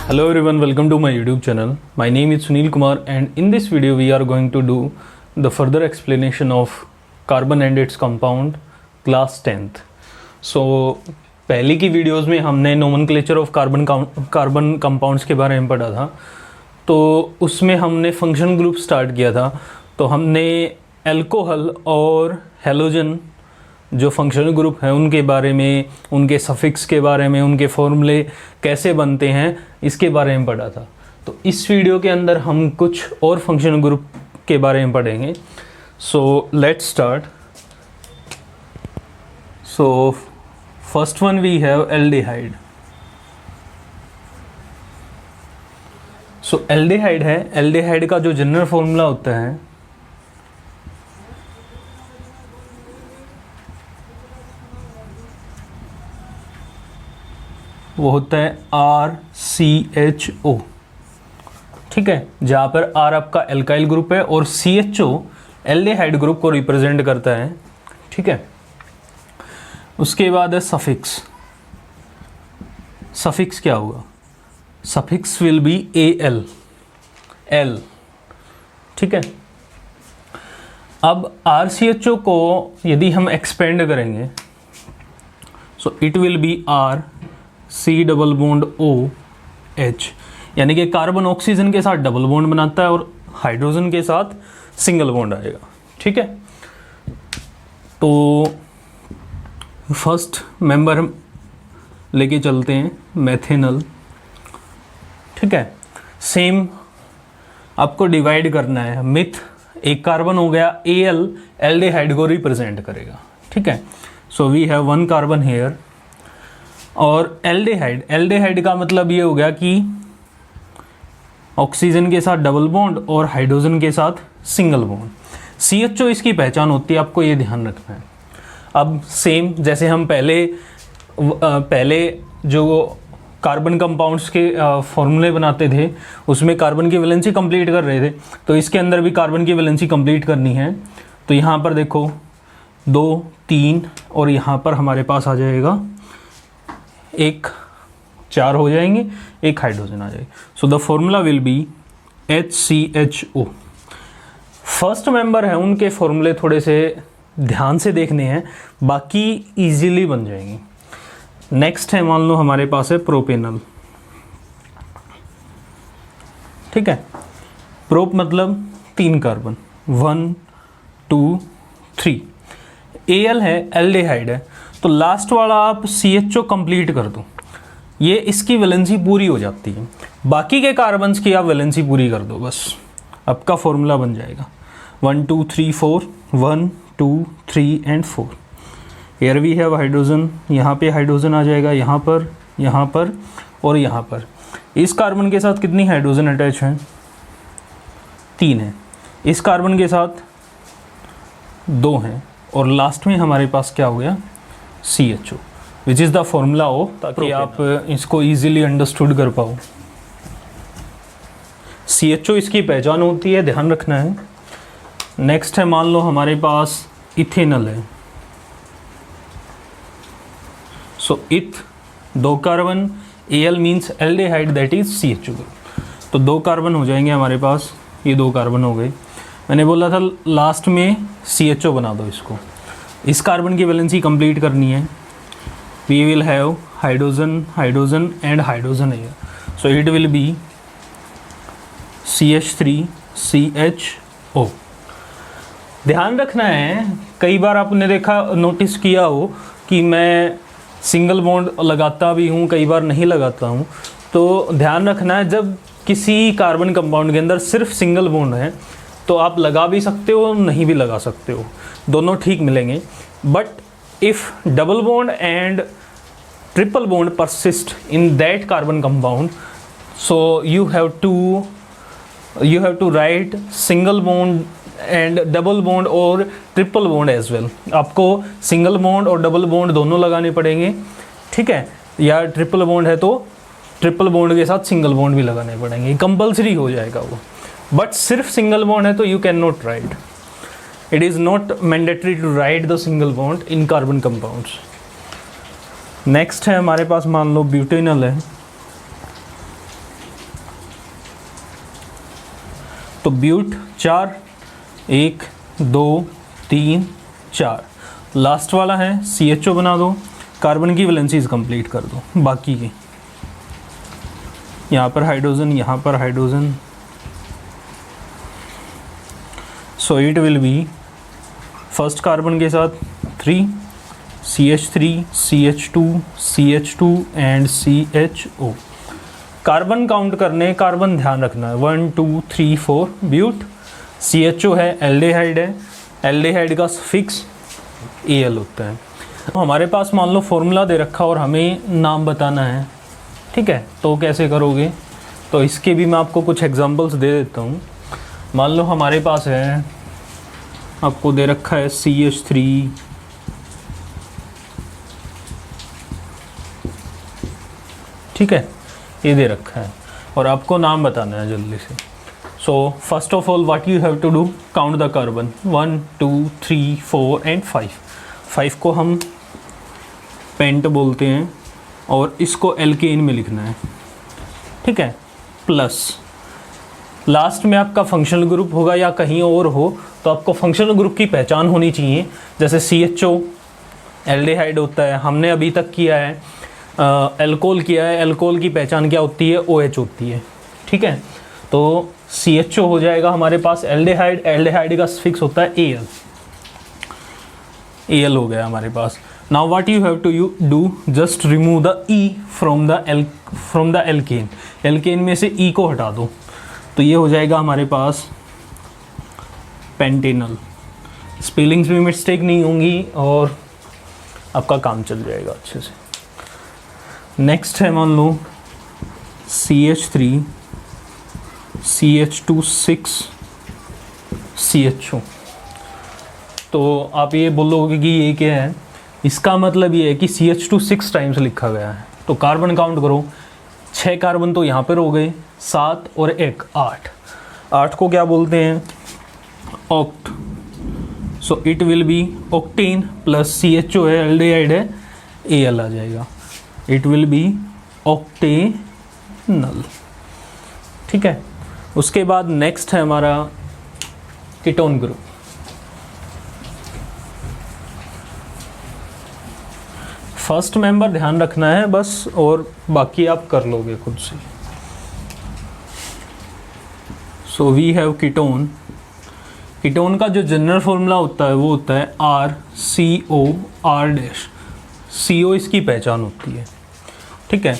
Hello everyone, welcome to my YouTube channel. My name is Sunil Kumar and in this video we are going to do the further explanation of carbon and its compound class 10th. So पहले की videos में हमने nomenclature of carbon compounds के बारे में पढ़ा था, तो उसमें हमने फंक्शन ग्रुप स्टार्ट किया था। तो हमने एल्कोहल और हेलोजन जो फंक्शनल ग्रुप हैं उनके बारे में, उनके सफिक्स के बारे में, उनके फॉर्मूले कैसे बनते हैं इसके बारे में पढ़ा था। तो इस वीडियो के अंदर हम कुछ और फंक्शनल ग्रुप के बारे में पढ़ेंगे। So let's start. So first one we have aldehyde. So aldehyde है, एल्डिहाइड का जो जनरल फॉर्मूला होता है वो होता है RCHO। ठीक है, जहाँ पर R आपका एल्काइल ग्रुप है और CHO एल्डिहाइड ग्रुप को रिप्रेजेंट करता है। ठीक है, उसके बाद है सफिक्स। सफिक्स क्या होगा? Suffix will be AL, L। ठीक है, अब RCHO को यदि हम एक्सपेंड करेंगे सो it will B R C double bond OH, यानी कि कार्बन ऑक्सीजन के साथ डबल बॉन्ड बनाता है और हाइड्रोजन के साथ सिंगल बॉन्ड आएगा। ठीक है, तो फर्स्ट मेंबर हम लेके चलते हैं मेथेनल। ठीक है, सेम आपको डिवाइड करना है। मिथ एक कार्बन हो गया, Al एल्डिहाइड को रिप्रेजेंट करेगा। ठीक है, so we have one carbon here. और एल्डिहाइड, एल्डिहाइड का मतलब ये हो गया कि ऑक्सीजन के साथ डबल बॉन्ड और हाइड्रोजन के साथ सिंगल बॉन्ड। CHO इसकी पहचान होती है, आपको ये ध्यान रखना है। अब सेम जैसे हम पहले जो कार्बन कंपाउंड्स के फॉर्मूले बनाते थे उसमें कार्बन की वैलेंसी कंप्लीट कर रहे थे, तो इसके अंदर भी कार्बन की वैलेंसी कंप्लीट करनी है। तो यहाँ पर देखो 2, 3 और यहाँ पर हमारे पास आ जाएगा एक, 4 हो जाएंगे, एक हाइड्रोजन आ जाएगी। So the formula will be HCHO। First member है, उनके फॉर्मूले थोड़े से ध्यान से देखने हैं, बाकी इजीली बन जाएंगे। नेक्स्ट है, मान लो हमारे पास है प्रोपेनल। ठीक है, प्रोप मतलब 3 कार्बन, 1 2 3। Al है, एल्डिहाइड है, तो लास्ट वाला आप CHO कंप्लीट कर दो, ये इसकी वैलेंसी पूरी हो जाती है। बाकी के कार्बन्स की आप वैलेंसी पूरी कर दो, बस आपका फॉर्मूला बन जाएगा 1 2 3 4, 1 2 3 and 4। Here we have hydrogen, यहाँ पे हाइड्रोजन आ जाएगा, यहाँ पर और यहाँ पर। इस कार्बन के साथ कितनी हाइड्रोजन अटैच हैं? 3 है। इस कार्बन के साथ 2 हैं और लास्ट में हमारे पास क्या हो गया? CHO, which is the formula हो, ताकि आप इसको इजीली अंडरस्टूड कर पाओ। CHO इसकी पहचान होती है, ध्यान रखना है। नेक्स्ट है, मान लो हमारे पास इथेनल है। सो इथ 2 carbon, Al means aldehyde, that is CHO group. तो 2 कार्बन हो जाएंगे हमारे पास, ये 2 कार्बन हो गए। मैंने बोला था लास्ट में CHO बना दो इसको। इस कार्बन की वैलेंसी कंप्लीट करनी है। We will have hydrogen, hydrogen and hydrogen है, so it will B CH3CHO। ध्यान रखना है, कई बार आपने देखा, नोटिस किया हो कि मैं सिंगल बॉन्ड लगाता भी हूँ, कई बार नहीं लगाता हूँ। तो ध्यान रखना है, जब किसी कार्बन कंपाउंड के अंदर सिर्फ सिंगल बॉन्ड है तो आप लगा भी सकते हो, नहीं भी लगा सकते हो, दोनों ठीक मिलेंगे। But if double bond and triple bond persist in that carbon compound, so you have to write single bond and double bond और ट्रिपल बॉन्ड एज वेल। आपको सिंगल बॉन्ड और डबल बॉन्ड दोनों लगाने पड़ेंगे। ठीक है, या ट्रिपल बॉन्ड है तो ट्रिपल बॉन्ड के साथ सिंगल बॉन्ड भी लगाने पड़ेंगे, कंपल्सरी हो जाएगा वो। बट सिर्फ सिंगल बॉन्ड है तो you can not write, it is not mandatory to write the single bond in carbon compounds. Next है हमारे पास, मान लो ब्यूटेनल है। तो ब्यूट 4, 1 2 3 4, लास्ट वाला है CHO बना दो, कार्बन की वैलेंसीज कंप्लीट कर दो बाकी की। यहाँ पर हाइड्रोजन, यहाँ पर hydrogen, so it will B first carbon के साथ 3 CH3 CH2 CH2 and CHO। Carbon count करने, कार्बन ध्यान रखना है 1 2 3 4 ब्यूट, CHO है, एल्डिहाइड है, एल्डिहाइड का सफिक्स Al होता है। तो हमारे पास मान लो फॉर्मूला दे रखा और हमें नाम बताना है, ठीक है, तो कैसे करोगे? तो इसके भी मैं आपको कुछ एग्जांपल्स दे देता हूँ। मान लो हमारे पास है, आपको दे रखा है CH3 ठीक है, ये दे रखा है और आपको नाम बताना है जल्दी से। So first of all what you have to do, count the carbon 1 2 3 4 and 5 को हम पेंट बोलते हैं और इसको एल्केन में लिखना है, ठीक है। प्लस लास्ट में आपका फंक्शनल ग्रुप होगा या कहीं और हो तो आपको फंक्शनल ग्रुप की पहचान होनी चाहिए। जैसे CHO एल्डिहाइड होता है, हमने अभी तक किया है एल्कोहल किया है, एल्कोहल की पहचान क्या होती है? OH होती है, ठीक है। तो CHO हो जाएगा हमारे पास एल्डिहाइड, एल्डिहाइड का सफिक्स होता है Al हो गया हमारे पास। Now what you have to do, just remove the E from the alkane, alkane में से E को हटा दो, तो ये हो जाएगा हमारे पास पेंटेनल। स्पेलिंग्स में मिस्टेक नहीं होंगी और आपका काम चल जाएगा अच्छे से। नेक्स्ट है मान लो CH3 CH2 6 CHO। तो आप ये बोलोगे कि ये क्या है, इसका मतलब ये है कि CH2 6 टाइम्स लिखा गया है। तो कार्बन काउंट करो, 6 कार्बन तो यहाँ पर हो गए, 7 और 1 8, 8 को क्या बोलते हैं? Oct. So it will B octane plus CHO है, एल्डिहाइड है, Al आ जाएगा, इट विल बी ऑक्टेनल, ठीक है। उसके बाद नेक्स्ट है हमारा कीटोन ग्रुप। फर्स्ट मेंबर ध्यान रखना है बस, और बाकी आप कर लोगे खुद से। So we have ketone. Ketone का जो जनरल फॉर्मूला होता है वो होता है RCO R'। CO इसकी पहचान होती है, ठीक है।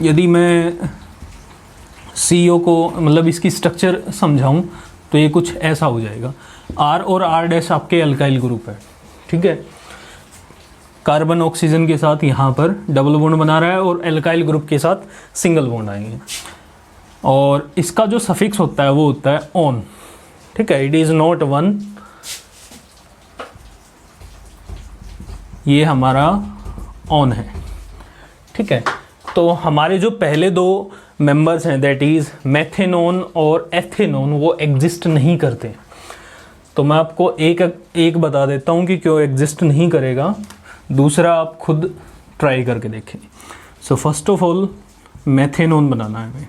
यदि मैं CO को मतलब इसकी स्ट्रक्चर समझाऊं तो ये कुछ ऐसा हो जाएगा। R और R' आपके अल्काइल ग्रुप है, ठीक है। कार्बन ऑक्सीजन के साथ यहाँ पर डबल बॉन्ड बना रहा है और एल्काइल ग्रुप के साथ सिंगल बॉन्ड आएंगे, और इसका जो सफिक्स होता है वो होता है ऑन, ठीक है। इट इज़ नॉट 1, ये हमारा ऑन है, ठीक है। तो हमारे जो पहले दो मेंबर्स हैं दैट इज़ मेथेनोन और एथेनोन, वो एग्जिस्ट नहीं करते। तो मैं आपको एक बता देता हूँ कि क्यों एग्जिस्ट नहीं करेगा, दूसरा आप खुद ट्राई करके देखें। सो फर्स्ट ऑफ ऑल मेथेनोन बनाना है हमें,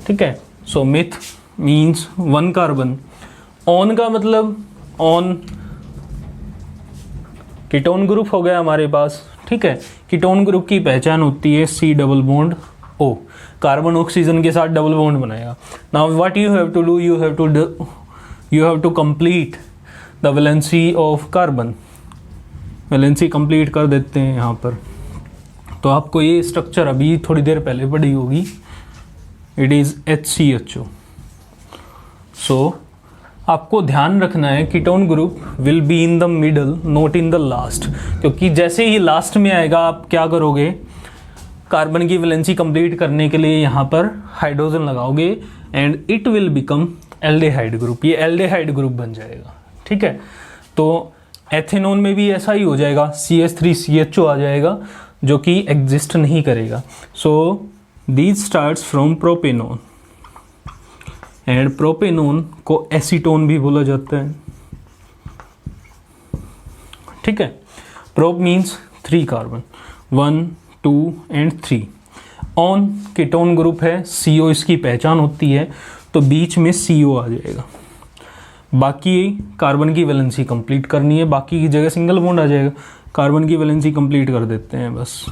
ठीक है। सो मिथ मीन्स 1 कार्बन, ऑन का मतलब ऑन कीटोन ग्रुप हो गया हमारे पास, ठीक है। कीटोन ग्रुप की पहचान होती है C double bond O, carbon oxygen के साथ डबल बॉन्ड बनाएगा। Now what you have to do, you have to complete the valency of carbon. Valency complete कर देते हैं यहाँ पर। तो आपको ये स्ट्रक्चर अभी थोड़ी देर पहले पढ़ी होगी, इट इज़ HCHO। सो आपको ध्यान रखना है ketone group will be in the middle not in the last, क्योंकि जैसे ही लास्ट में आएगा आप क्या करोगे, कार्बन की वैलेंसी कंप्लीट करने के लिए यहाँ पर हाइड्रोजन लगाओगे and it will become aldehyde group, ये एल्डिहाइड ग्रुप बन जाएगा, ठीक है। तो एथेनोन में भी ऐसा ही हो जाएगा, CH3CHO आ जाएगा जो कि एग्जिस्ट नहीं करेगा। So these starts from propanone, and propanone को एसीटोन भी बोला जाता है, ठीक है। Prop means 3 carbon, 1 2 and 3। On ketone group है, CO इसकी पहचान होती है, तो बीच में CO आ जाएगा। बाकी कार्बन की वैलेंसी कंप्लीट करनी है, बाकी की जगह सिंगल बॉन्ड आ जाएगा। कार्बन की वैलेंसी कंप्लीट कर देते हैं बस।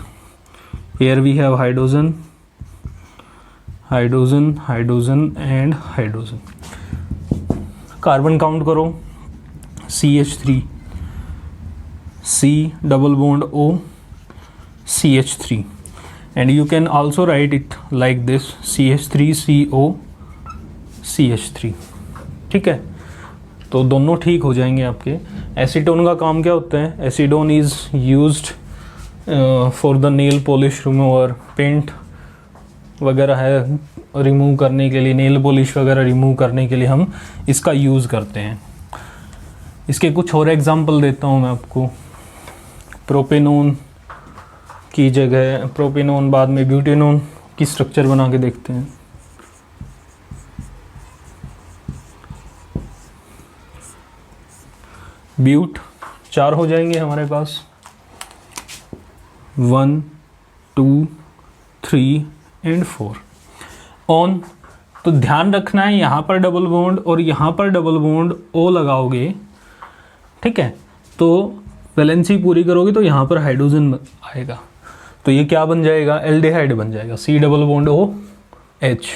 Here we have hydrogen, hydrogen, hydrogen and hydrogen. Carbon count करो, CH3, C double bond O, CH3, and you can also write it like this, CH3CO, CH3। ठीक है, तो दोनों ठीक हो जाएंगे आपके। एसीटोन का काम क्या होता है? Acetone is used for the nail polish remover, paint वगैरह है रिमूव करने के लिए, नेल पॉलिश वगैरह रिमूव करने के लिए हम इसका यूज़ करते हैं। इसके कुछ और एग्जांपल देता हूँ मैं आपको। प्रोपेनोन की जगह प्रोपेनोन, बाद में ब्यूटेनोन की स्ट्रक्चर बना के देखते हैं। ब्यूट 4 हो जाएंगे हमारे पास, 1 2 3 एंड 4। ऑन, तो ध्यान रखना है यहाँ पर डबल बॉन्ड और यहाँ पर डबल बॉन्ड O लगाओगे, ठीक है, तो वैलेंसी पूरी करोगे तो यहाँ पर हाइड्रोजन आएगा, तो ये क्या बन जाएगा? एल्डिहाइड बन जाएगा, C डबल बॉन्ड OH।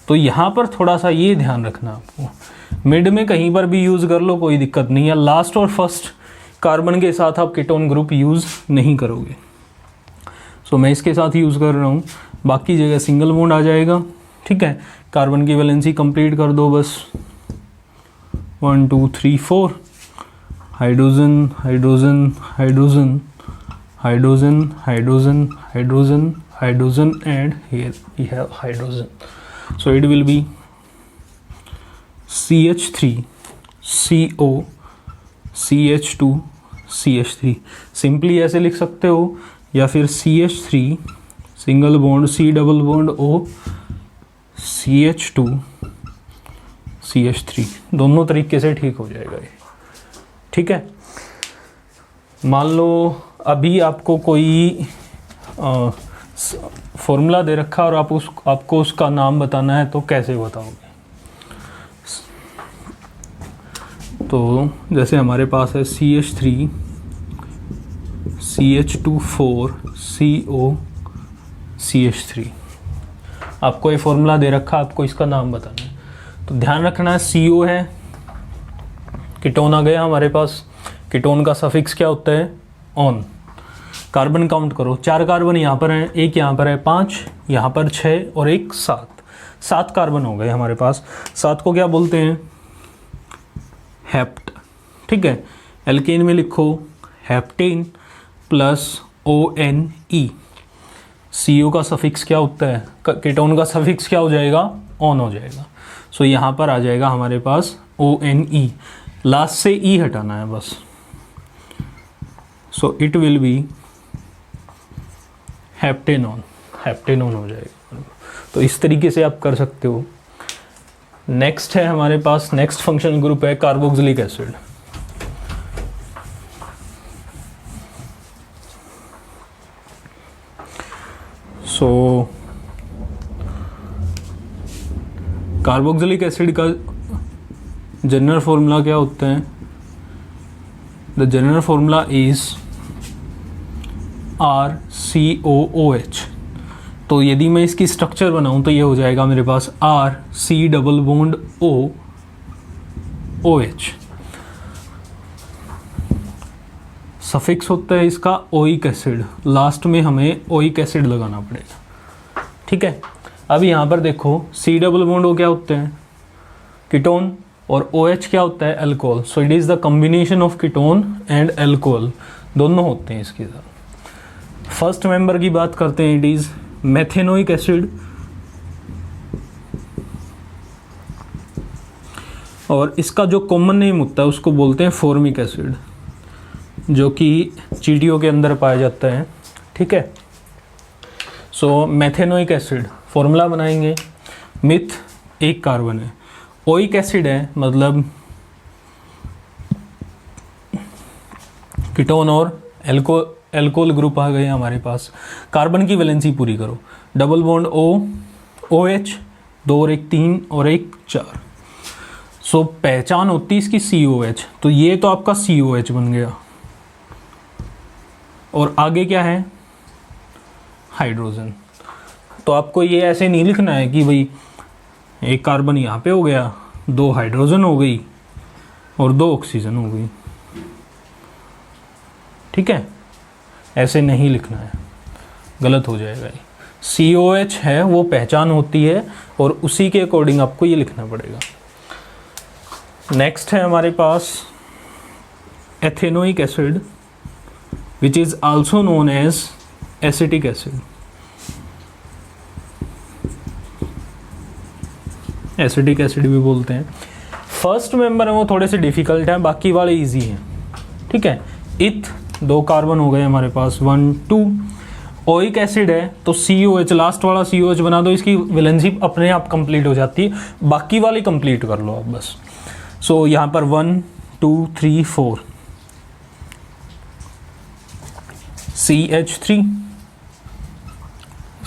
तो यहाँ पर थोड़ा सा ये ध्यान रखना आपको, मिड में कहीं पर भी यूज़ कर लो कोई दिक्कत नहीं है, लास्ट और फर्स्ट कार्बन के साथ आप कीटोन ग्रुप यूज़ नहीं करोगे। सो मैं इसके साथ यूज़ कर रहा हूँ, बाकी जगह सिंगल बॉन्ड आ जाएगा, ठीक है। कार्बन की वैलेंसी कंप्लीट कर दो बस, 1 2 3 4, hydrogen, hydrogen, hydrogen, hydrogen, hydrogen, hydrogen, hydrogen, and here we have hydrogen. So it will be CH3 CO CH2 CH3, simply ऐसे लिख सकते हो, या फिर CH3 single bond C double bond O CH2 CH3, दोनों तरीके से ठीक हो जाएगा ये, ठीक है। मान लो अभी आपको कोई फॉर्मूला दे रखा और आपको उसका नाम बताना है, तो कैसे बताओगे? तो जैसे हमारे पास है CH3 CH24 CO CH3, आपको ये फॉर्मूला दे रखा, आपको इसका नाम बताना है, तो ध्यान रखना है CO है, कीटोन आ गया हमारे पास, कीटोन का सफिक्स क्या होता है? ऑन। कार्बन काउंट करो, 4 कार्बन यहाँ पर हैं, एक यहाँ पर है 5, यहाँ पर 6 और एक 7 कार्बन हो गए हमारे पास। 7 को क्या बोलते हैं? हेप्ट, ठीक है। एल्केन में लिखो हेप्टेन प्लस ONE। CO का सफिक्स क्या होता है? कीटोन का सफिक्स क्या हो जाएगा? ऑन हो जाएगा। सो यहाँ पर आ जाएगा हमारे पास ONE, लास्ट से E हटाना है बस। सो इट विल बी हेप्टेनॉन, हेप्टेनॉन हो जाएगा। तो इस तरीके से आप कर सकते हो। नेक्स्ट है हमारे पास, नेक्स्ट फंक्शनल ग्रुप है कार्बोक्सिलिक एसिड। सो कार्बोक्सिलिक एसिड का जनरल फॉर्मूला क्या होता है? The general formula is RCOOH। तो यदि मैं इसकी स्ट्रक्चर बनाऊं तो ये हो जाएगा मेरे पास RC double bond OH। Suffix होता है इसका ओइक एसिड, लास्ट में हमें ओइक एसिड लगाना पड़ेगा, ठीक है। अब यहाँ पर देखो C डबल बॉन्ड O क्या होते हैं? कीटोन, और OH क्या होता है? Alcohol. So it is the combination of ketone and alcohol, दोनों होते हैं इसके साथ। फर्स्ट मेंबर की बात करते हैं, इट इज़ मेथेनोइक एसिड, और इसका जो कॉमन नेम होता है उसको बोलते हैं फॉर्मिक एसिड, जो कि चींटियों के अंदर पाया जाता है, ठीक है। सो मेथेनोइक एसिड फॉर्मूला बनाएंगे, मिथ एक कार्बन है, ओइक एसिड है मतलब कीटोन और एल्कोहल ग्रुप आ गए हमारे पास। कार्बन की वैलेंसी पूरी करो, डबल बॉन्ड OH, 2 और 1 3 और 1 4। सो पहचान होती है इसकी COH, तो ये तो आपका COH बन गया। और आगे क्या है, हाइड्रोजन। तो आपको ये ऐसे नहीं लिखना है कि भाई एक कार्बन यहाँ पे हो गया, 2 हाइड्रोजन हो गई और 2 ऑक्सीजन हो गई, ठीक है, ऐसे नहीं लिखना है, गलत हो जाएगा ये। COH है वो पहचान होती है और उसी के अकॉर्डिंग आपको ये लिखना पड़ेगा। नेक्स्ट है हमारे पास ethanoic acid, which is also known as acetic acid. Acidic acid भी बोलते हैं। फर्स्ट मेंबर है वो थोड़े से डिफिकल्ट हैं, बाकी वाले इजी हैं, ठीक है। इथ 2 कार्बन हो गए हमारे पास, 1 2। ओइक एसिड है तो COH, लास्ट वाला COH बना दो, इसकी वैलेंसी अपने आप कंप्लीट हो जाती है, बाकी वाली कंप्लीट कर लो आप बस। सो यहाँ पर 1 2 3 4 CH3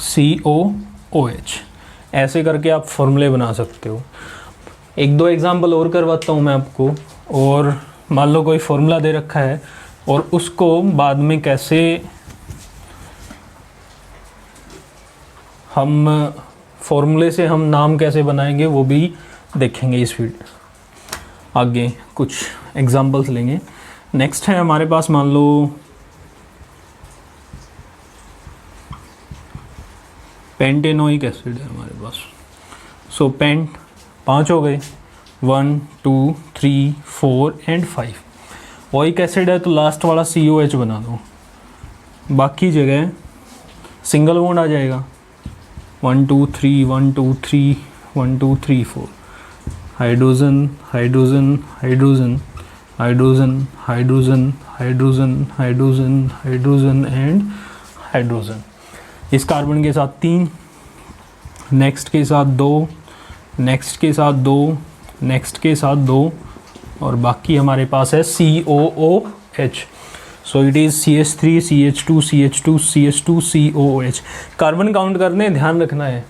COOH, ऐसे करके आप फॉर्मूले बना सकते हो। 1-2 एग्जाम्पल और करवाता हूँ मैं आपको। और मान लो कोई फॉर्मूला दे रखा है और उसको बाद में कैसे हम फॉर्मूले से हम नाम कैसे बनाएंगे वो भी देखेंगे इस वीडियो। आगे कुछ एग्जाम्पल्स लेंगे। नेक्स्ट है हमारे पास, मान लो पेंटेनोइक एसिड है हमारे पास। सो पेंट 5 हो गए, 1 2 3 4 एंड 5। ओइक एसिड है तो लास्ट वाला COH बना दो, बाकी जगह सिंगल बॉन्ड आ जाएगा। 1 2 3 1 2 3 1 2 3 4। Hydrogen hydrogen hydrogen hydrogen hydrogen hydrogen hydrogen hydrogen and hydrogen. इस कार्बन के साथ 3, नेक्स्ट के साथ 2, नेक्स्ट के साथ 2, नेक्स्ट के साथ 2, और बाकी हमारे पास है COOH। So it is CH3 CH2 CH2 CH2 COOH। Carbon count करने ध्यान रखना है,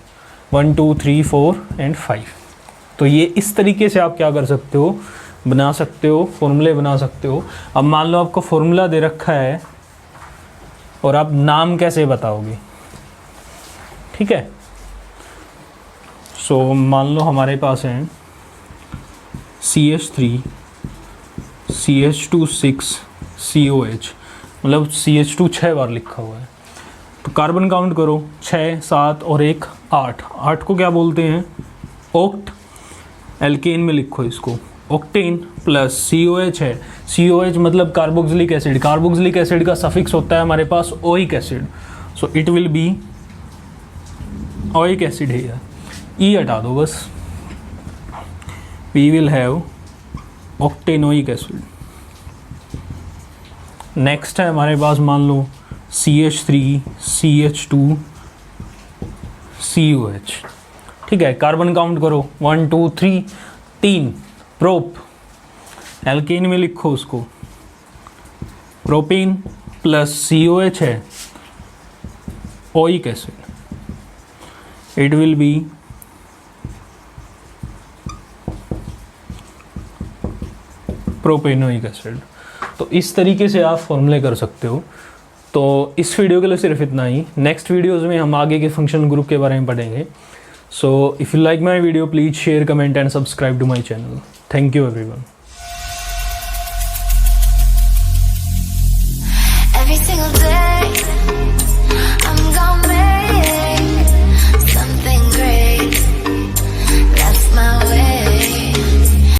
1 2 3 4 एंड 5। तो ये इस तरीके से आप क्या कर सकते हो, बना सकते हो, फॉर्मूले बना सकते हो। अब मान लो आपको फॉर्मूला दे रखा है और आप नाम कैसे बताओगे, ठीक है। सो मान लो हमारे पास है CH3 CH2 6 COH, मतलब CH2 6 बार लिखा हुआ है। तो कार्बन काउंट करो, 6 7 और 1 8। 8 को क्या बोलते हैं, ऑक्ट। एल्केन में लिखो इसको, ऑक्टेन प्लस COH है। COH मतलब कार्बोक्सिलिक एसिड। कार्बोक्सिलिक एसिड का सफिक्स होता है हमारे पास oic acid. So it will be oic acid है यार, ई हटा दो बस। We will have octanoic acid. Next है हमारे पास, मान लो CH3 CH2 COH, ठीक है। कार्बन काउंट करो, 1 2 3 3। प्रोप, एल्केन में लिखो उसको, प्रोपेन प्लस COH है, oic acid. It will B propanoic acid. तो इस तरीके से आप फॉर्मूले कर सकते हो। तो इस वीडियो के लिए सिर्फ इतना ही। नेक्स्ट वीडियोस में हम आगे के फंक्शन ग्रुप के बारे में पढ़ेंगे। So if you like my video please share, comment and subscribe to my channel. Thank you everyone. Every single day